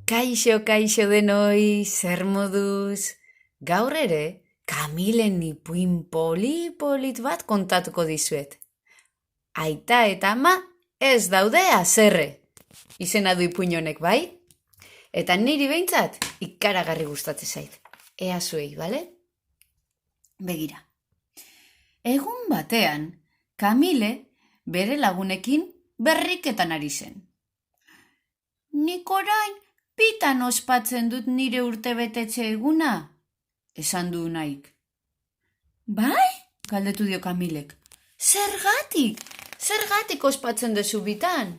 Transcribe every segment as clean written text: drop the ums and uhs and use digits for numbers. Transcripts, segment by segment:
Kaixo denoi, zer moduz? Gaur ere, Kamilen ipuin polit bat kontatuko dizuet. Aita eta ama ez daude haserre. Izena du ipuin honek, bai? Eta niri behintzat ikaragarri gustatzen zait. Ea zuei, bale? Begira. Egun batean, Kamile bere lagunekin berriketan ari zen. Nik orain pitan ospatzen dut nire urtebetetze eguna, esan du Unaik. Bai? Galdetu dio Kamilek. Zergatik? Zergatik ospatzen duzu bitan?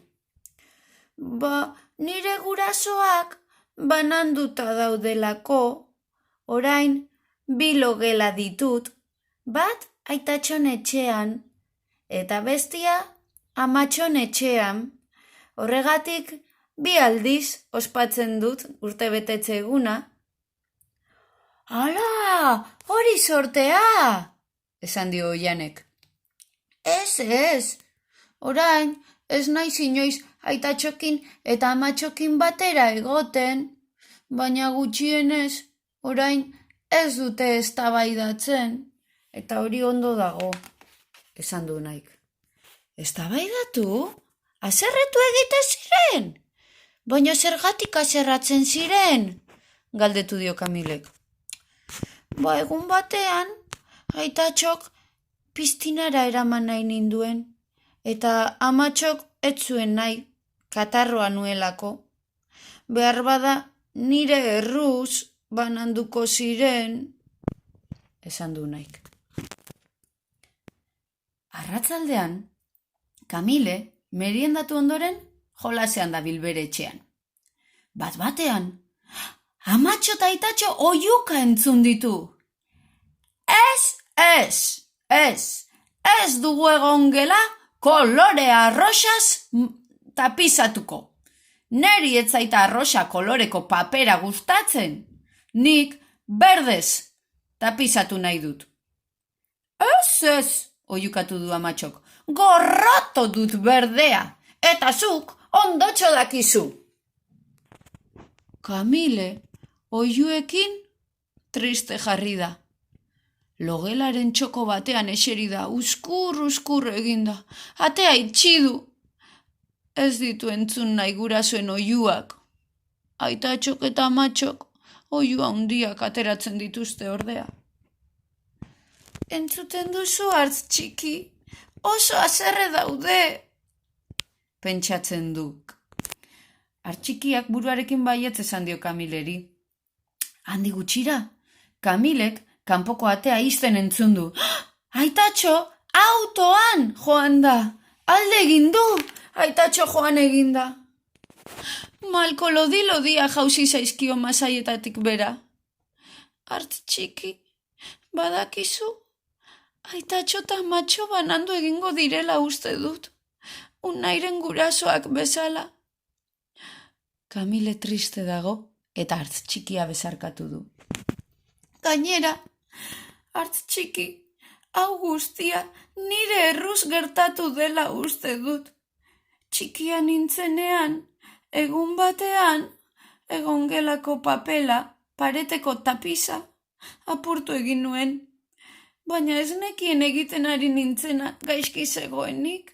Nire gurasoak bananduta daudelako, orain 2 logela ditut, bat aitatxon etxean, eta bestia amatxon etxean. Horregatik 2 aldiz ospatzen dut urtebetetze eguna. Ala, hori sortea, esan dio Oianek. Ez, orain ez naiz inoiz aitatxokin eta amatxokin batera egoten, baina gutxienez orain ez dute eztabaidatzen, eta hori ondo dago, esan du Unaik. Eztabaidatu? Haserretu egite ziren? Baina zergatik haserratzen ziren? Galdetu dio Kamilek. Egun batean, aitatxok piztinara eraman nahi ninduen, eta amatxok ez zuen nahi, katarroa nuelako. Behar bada nire erruz bananduko ziren, esan du Unaik. Arratzaldean, Kamile meriendatu ondoren jolasean dabil bere etxean. Bat-batean, amatxo eta aitatxo oihuka entzun ditu. Ez dugu egon gela kolore arroxaz tapizatuko. Neri ez zaita arroxa koloreko papera gustatzen, nik berdez tapizatu nahi dut. Ez, oihukatu du amatxok, gorroto dut berdea, eta zuk ondotxo dakizu. Kamile oihuekin triste jarri da. Logelaren txoko batean eseri da, uskur eginda, atea itxi du. Ez ditu entzun nahi gurasoen oihuak. Aitatxok eta amatxok oihu handiak ateratzen dituzte ordea. Entzuten duzu hartz txiki, oso haserre daude, pentsatzen duk. Hartxikiak buruarekin baietz esan dio Kamileri. Handi gutxira, Kamilek kanpoko atea ixten entzun du. Aitatxo, autoan joan da. Alde egin du, aitatxo joan eginda. Malko lodi-lodia jauzi zaizkio masaietatik bera. Hartz txiki, badakizu, aitatxo eta amatxo banandu egingo direla uste dut. Unairen gurasoak bezala. Kamile triste dago eta hartz txikia bezarkatu du. Gainera, hartz txiki, hau guztia nire erruz gertatu dela uste dut. Txikia nintzenean, egun batean, egon gelako papela, pareteko tapiza, apurtu egin nuen. Baina ez nekien egiten ari nintzena gaizki zegoenik.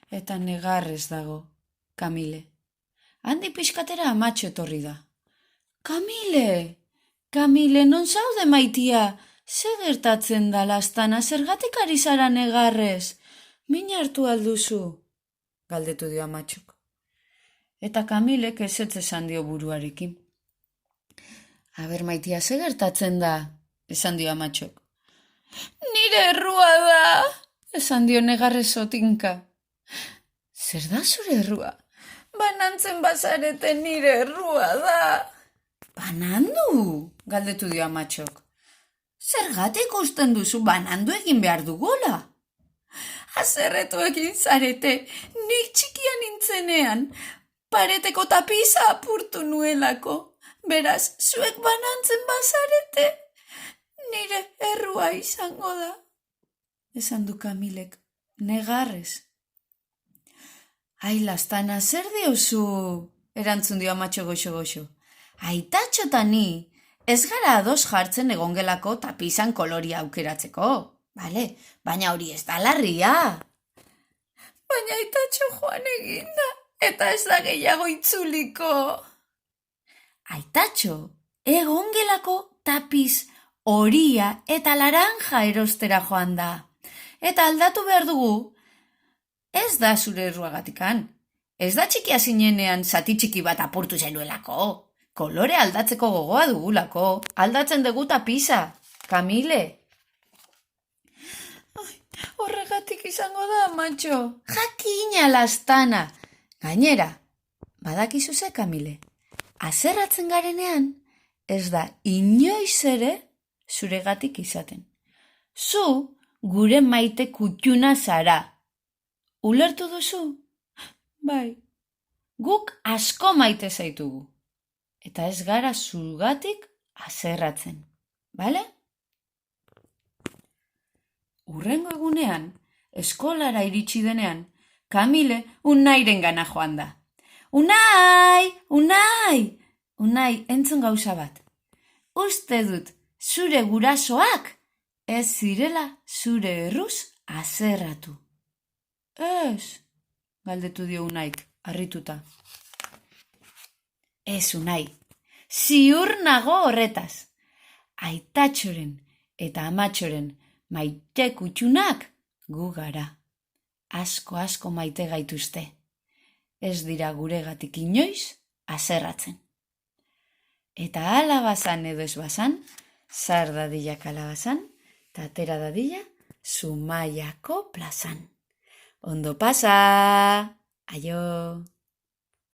Eta negarrez dago, Kamile. Handi pixkatera amatxo etorri da. Kamile, non zaude maitia? Ze gertatzen da lastana, zergatik ari zara negarrez? Min hartu alduzu? Galdetu dio amatxok. Eta Kamilek ezetz esan dio buruarekin. Aber maitia, ze gertatzen da? Esan dio amatxok. Nire errua da, esan dio negarrez otinka. Zer da zure errua? Banantzen bazarete nire errua da. Banandu? Galdetu dio amatxok. Zergatik usten duzu banandu egin behar dugula? Haserretu egin zarete, nik txikia nintzenean, pareteko tapiza apurtu nuelako. Beraz, zuek banantzen bazarete, nire errua izango da. Esan du Kamilek, negarrez. Ai, lastana, zer diozu? erantzun dio amatxo goxo-goxo. Aitatxo eta ni, ez gara ados jartzen egongelako tapizan koloria aukeratzeko, bale? Baina hori ez da larria. Baina aitatxo joan eginda, eta ez da gehiago itzuliko. Aitatxo, egongelako tapiz horia eta laranja erostera joan da. Eta aldatu behar dugu, ez da zure erruagatikan. Ez da txikia zinenean zati txiki bat apurtu zenuelako. Kolore aldatzeko gogoa dugulako. Aldatzen dugu tapiza. Kamile. Horregatik izango da, amatxo. Jakina lastana. Gainera, badakizu ze, Kamile. Haserratzen garenean, ez da inoiz ere zuregatik izaten. Zu gure maite kutxuna zara. Ulertu duzu? Bai, guk asko maite zaitugu. Eta ez gara zugatik haserratzen, bale? Hurrengo egunean, eskolara iritsi denean, Kamile Unairen gana joan da. Unai, Unai, Unai, entzun gauza bat. Uste dut, zure gurasoak ez zirela zure erruz haserratu. Ez, galdetu dio Unaik, harrituta. Ez, Unai, ziur nago horretaz. Aitatxoren eta amatxoren maite kutxunak gu gara. Asko maite gaituzte. Ez dira guregatik inoiz haserratzen. Eta hala bazan edo ez bazan, zar dadila kalabazan, eta atera dadila Zumaiako plazan. Ondo pasa! Aio!